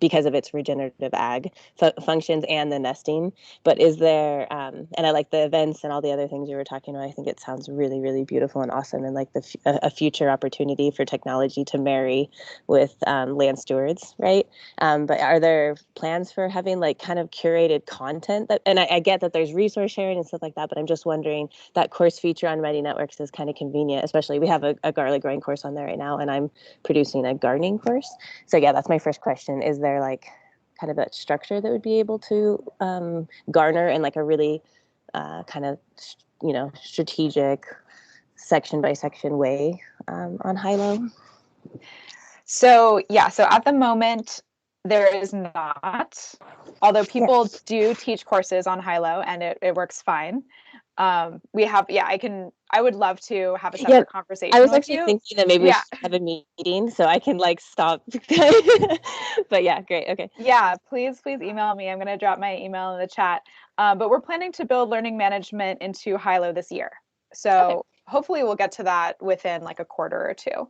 F: because of its regenerative ag functions and the nesting. But is there, and I like the events and all the other things you were talking about. I think it sounds really, really beautiful and awesome, and like a future opportunity for technology to marry with land stewards, right? But are there plans for having like kind of curated content and I get that there's resource sharing and stuff like that, but I'm just wondering, that course feature on Mighty Networks is kind of convenient, especially we have a garlic growing course on there right now, and I'm producing a gardening course. So yeah, that's my first question. Is there like kind of that structure that would be able to garner in like a really kind of, strategic section by section way on HYLO?
C: So yeah, so at the moment there is not, although people do teach courses on HYLO and it works fine. We have, I would love to have a separate conversation.
F: I was
C: with
F: actually
C: you.
F: thinking that maybe we should have a meeting so I can like stop. But yeah, great. Okay.
C: Yeah, please email me. I'm going to drop my email in the chat. But we're planning to build learning management into HYLO this year. So hopefully we'll get to that within like a quarter or two.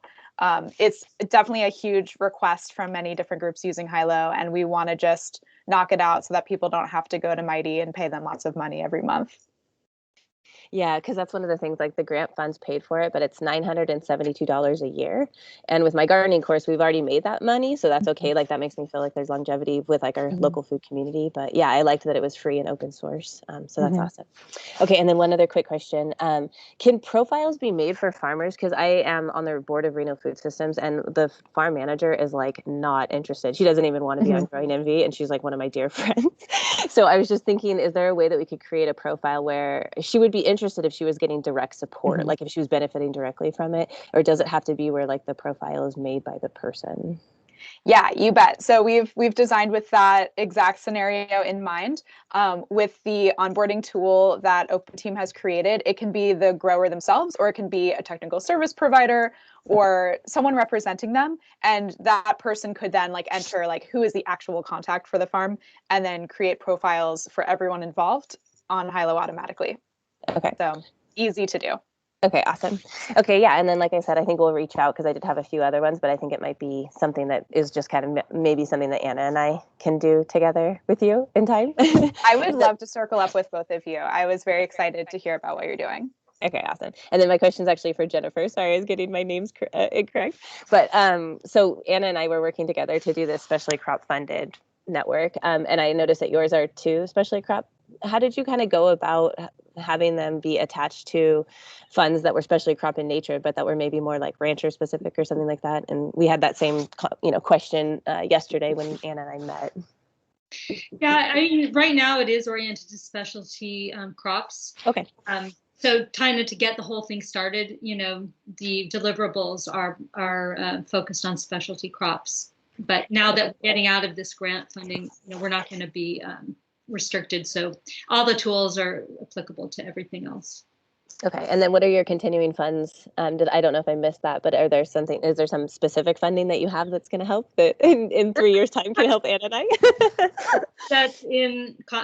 C: It's definitely a huge request from many different groups using HYLO, and we want to just knock it out so that people don't have to go to Mighty and pay them lots of money every month.
F: Yeah, because that's one of the things, like the grant funds paid for it, but it's $972 a year. And with my gardening course, we've already made that money. So that's okay. Like that makes me feel like there's longevity with like our local food community. But yeah, I liked that it was free and open source. So that's awesome. Okay. And then one other quick question. Can profiles be made for farmers? Because I am on the board of Reno Food Systems, and the farm manager is like not interested. She doesn't even want to be on Growing Envy, and she's like one of my dear friends. So I was just thinking, is there a way that we could create a profile where she would be interested if she was getting direct support, like if she was benefiting directly from it, or does it have to be where like the profile is made by the person?
C: Yeah, you bet. So we've designed with that exact scenario in mind. With the onboarding tool that Open Team has created, it can be the grower themselves, or it can be a technical service provider or someone representing them. And that person could then like enter like who is the actual contact for the farm, and then create profiles for everyone involved on HYLO automatically.
F: Okay.
C: So easy to do.
F: Okay, awesome. Okay, yeah, and then like I said, I think we'll reach out because I did have a few other ones, but I think it might be something that is just kind of maybe something that Anna and I can do together with you in time.
C: I would love to circle up with both of you. I was very excited to hear about what you're doing.
F: Okay, awesome. And then my question is actually for Jennifer. Sorry, I was getting my names incorrect. But so Anna and I were working together to do this specially crop funded network. And I noticed that yours are too specially crop. How did you kind of go about having them be attached to funds that were specially crop in nature, but that were maybe more like rancher specific or something like that? And we had that same question yesterday when Anna and I met.
B: Yeah, I mean, right now it is oriented to specialty crops.
F: Okay.
B: So kind of to get the whole thing started, the deliverables are focused on specialty crops. But now that we're getting out of this grant funding, we're not going to be restricted. So all the tools are applicable to everything else.
F: Okay. And then what are your continuing funds? I don't know if I missed that, but is there some specific funding that you have that's going to help that in 3 years time can help Anna and I?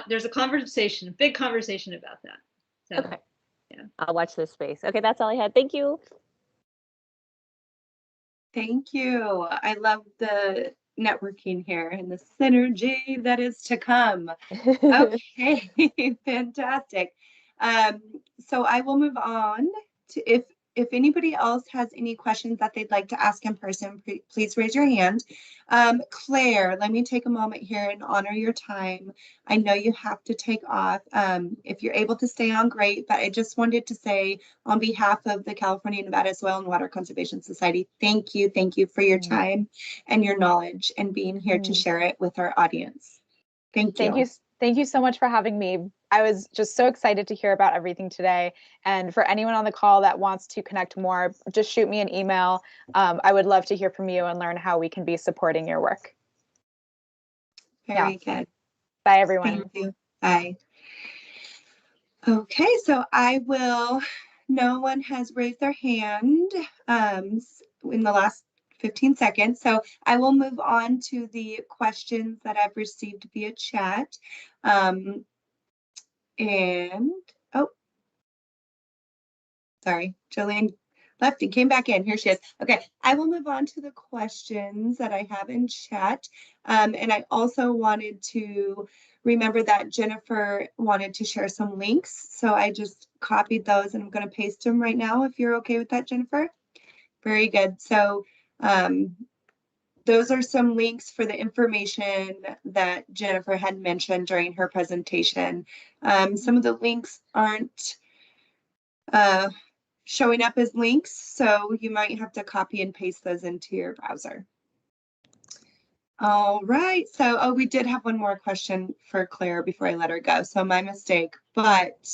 B: There's a big conversation about that. So,
F: okay.
B: Yeah.
F: I'll watch this space. Okay. That's all I had. Thank you.
A: Thank you. I love the networking here and the synergy that is to come. Okay, fantastic. So I will move on to if anybody else has any questions that they'd like to ask in person, please raise your hand. Claire, let me take a moment here and honor your time. I know you have to take off. If you're able to stay on, great, but I just wanted to say on behalf of the California Nevada Soil and Water Conservation Society, thank you for your time and your knowledge and being here to share it with our audience. Thank you.
C: Thank you so much for having me. I was just so excited to hear about everything today. And for anyone on the call that wants to connect more, just shoot me an email. I would love to hear from you and learn how we can be supporting your work.
A: Very good.
C: Bye, everyone.
A: Thank you. Bye. Okay, so no one has raised their hand in the last 15 seconds. So I will move on to the questions that I've received via chat. Sorry, Jolene left and came back in. Here she is. Okay, I will move on to the questions that I have in chat. And I also wanted to remember that Jennifer wanted to share some links. So I just copied those and I'm going to paste them right now if you're okay with that, Jennifer. Very good. So those are some links for the information that Jennifer had mentioned during her presentation. Some of the links aren't showing up as links, so you might have to copy and paste those into your browser. All right, so we did have one more question for Claire before I let her go, so my mistake, but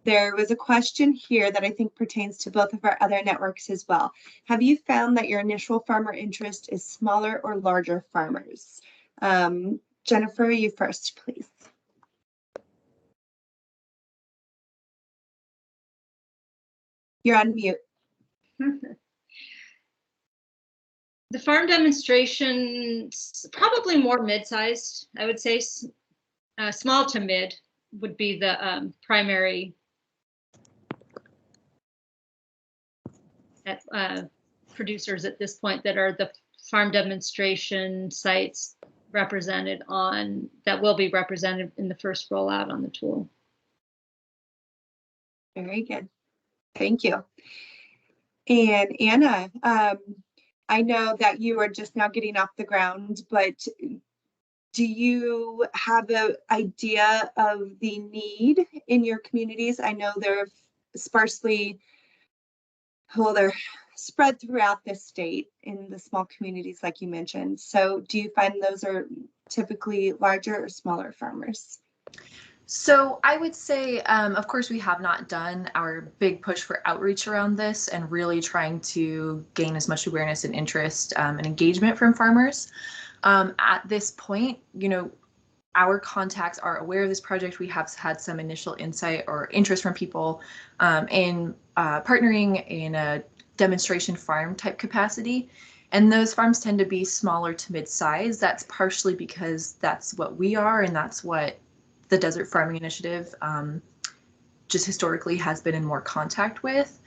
A: there was a question here that I think pertains to both of our other networks as well. Have you found that your initial farmer interest is smaller or larger farmers? Jennifer, you first, please. You're on mute.
B: The farm demonstration, probably more mid-sized, I would say. Small to mid would be the primary producers at this point that are the farm demonstration sites that will be represented in the first rollout on the tool.
A: Very good. Thank you. And Anna, I know that you are just now getting off the ground, but do you have an idea of the need in your communities? I know they're they're spread throughout the state in the small communities like you mentioned. So do you find those are typically larger or smaller farmers?
D: So I would say, of course, we have not done our big push for outreach around this and really trying to gain as much awareness and interest and engagement from farmers. At this point, our contacts are aware of this project. We have had some initial insight or interest from people in partnering in a demonstration farm type capacity. And those farms tend to be smaller to mid-size. That's partially because that's what we are, and that's what the Desert Farming Initiative just historically has been in more contact with.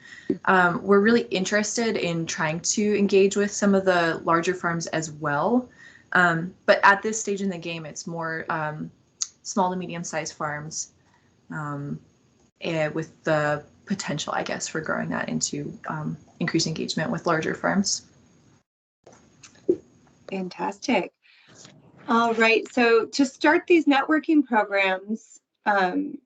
D: We're really interested in trying to engage with some of the larger farms as well. But at this stage in the game, it's more small to medium-sized farms with the potential, I guess, for growing that into increased engagement with larger farms.
A: Fantastic. All right, so to start these networking programs, and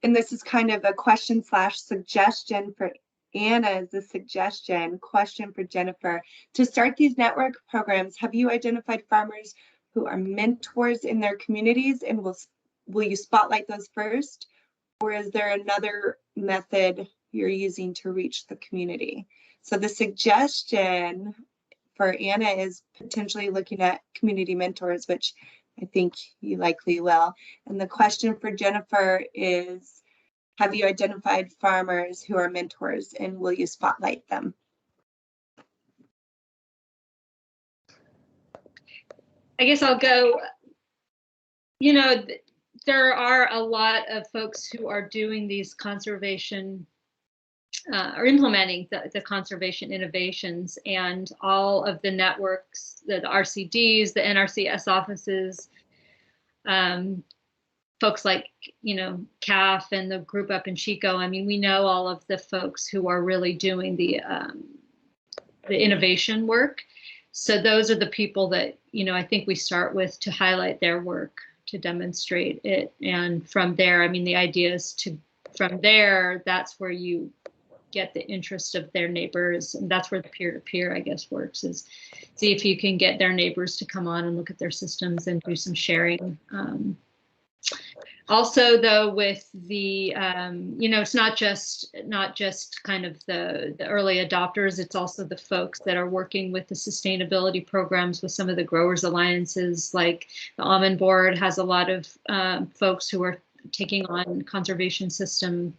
A: this is kind of a question / suggestion for Anna as a suggestion, question for Jennifer. To start these network programs, have you identified farmers who are mentors in their communities, and will you spotlight those first? Or is there another method you're using to reach the community? So the suggestion for Anna is potentially looking at community mentors, which I think you likely will. And the question for Jennifer is, have you identified farmers who are mentors, and will you spotlight them?
B: I guess I'll go. There are a lot of folks who are doing these conservation are implementing the conservation innovations, and all of the networks, the RCDs, the NRCS offices, folks like, CAF and the group up in Chico. I mean, we know all of the folks who are really doing the innovation work. So those are the people that, I think we start with to highlight their work, to demonstrate it. And from there, I mean, the idea is from there, that's where you get the interest of their neighbors. And that's where the peer-to-peer, I guess, works, is see if you can get their neighbors to come on and look at their systems and do some sharing. Also, though, with the, it's not just kind of the early adopters, it's also the folks that are working with the sustainability programs with some of the growers alliances, like the Almond Board has a lot of folks who are taking on conservation system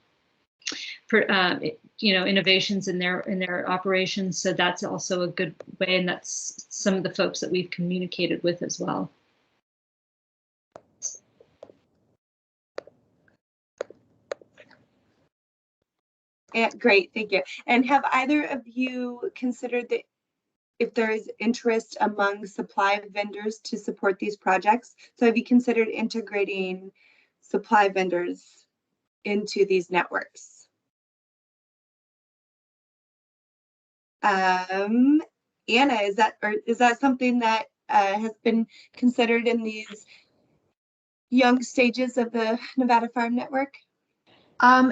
B: innovations in their operations. So that's also a good way, and that's some of the folks that we've communicated with as well.
A: Yeah, great, thank you. And have either of you considered if there is interest among supply vendors to support these projects? So have you considered integrating supply vendors into these networks? Anna, is that something that has been considered in these young stages of the Nevada Farm Network?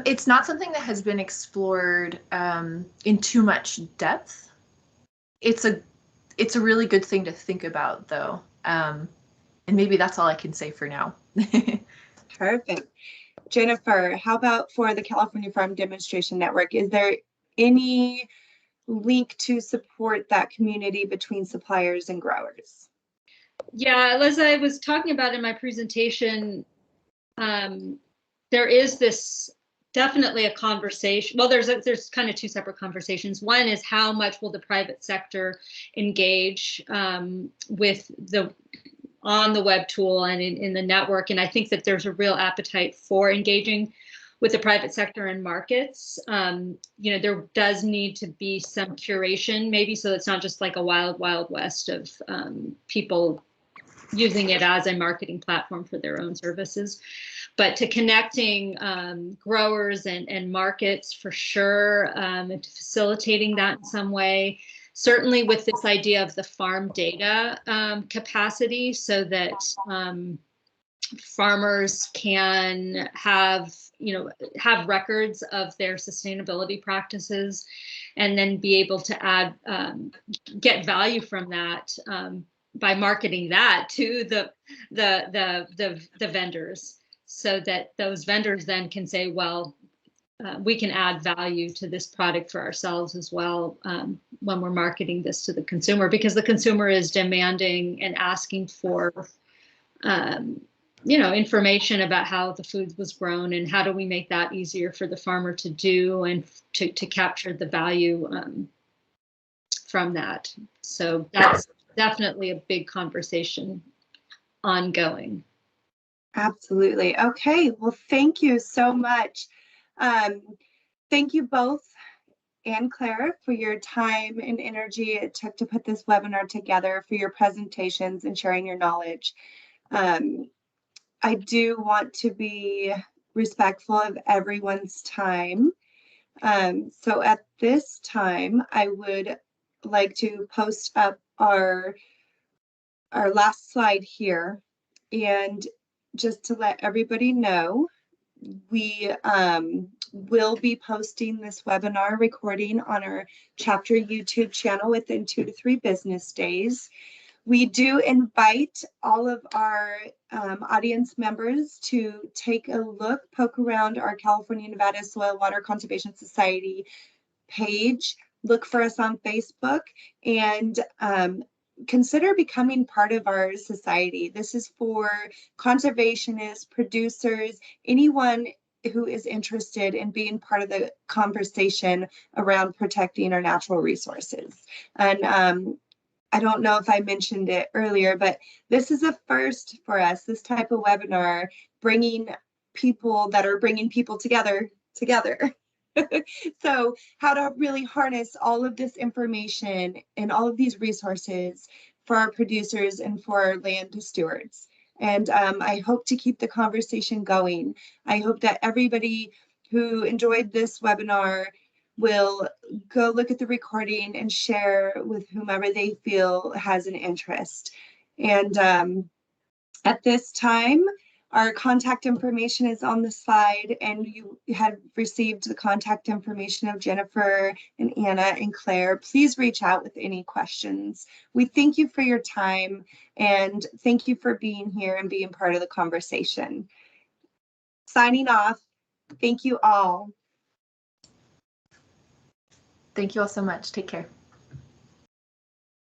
D: It's not something that has been explored in too much depth. It's a really good thing to think about, though, and maybe that's all I can say for now.
A: Perfect. Jennifer, how about for the California Farm Demonstration Network? Is there any link to support that community between suppliers and growers?
B: Yeah, as I was talking about in my presentation, there is this definitely a conversation. Well, there's kind of two separate conversations. One is how much will the private sector engage with on the web tool and in the network, and I think that there's a real appetite for engaging with the private sector and markets. There does need to be some curation, maybe, so it's not just like a wild west of people using it as a marketing platform for their own services. But to connecting growers and markets for sure, and to facilitating that in some way, certainly with this idea of the farm data capacity, so that farmers can have records of their sustainability practices, and then be able to add, get value from that. by marketing that to the vendors, so that those vendors then can say, well, we can add value to this product for ourselves as well, when we're marketing this to the consumer, because the consumer is demanding and asking for information about how the food was grown, and how do we make that easier for the farmer to do, and to capture the value from that. So that's definitely a big conversation ongoing.
A: Absolutely. Okay. Well, thank you so much. Thank you both, and Claire, for your time and energy it took to put this webinar together, for your presentations and sharing your knowledge. I do want to be respectful of everyone's time. So at this time, I would like to post up our last slide here. And just to let everybody know, we will be posting this webinar recording on our chapter YouTube channel within 2 to 3 business days. We do invite all of our audience members to take a look, poke around our California Nevada Soil Water Conservation Society page, look for us on Facebook, and consider becoming part of our society. This is for conservationists, producers, anyone who is interested in being part of the conversation around protecting our natural resources. And I don't know if I mentioned it earlier, but this is a first for us, this type of webinar, bringing people that are bringing people together. So how to really harness all of this information and all of these resources for our producers and for our land stewards. And I hope to keep the conversation going. I hope that everybody who enjoyed this webinar will go look at the recording and share with whomever they feel has an interest. And at this time, our contact information is on the slide, and you had received the contact information of Jennifer and Anna and Claire. Please reach out with any questions. We thank you for your time, and thank you for being here and being part of the conversation. Signing off. Thank you all.
D: Thank you all so much. Take care.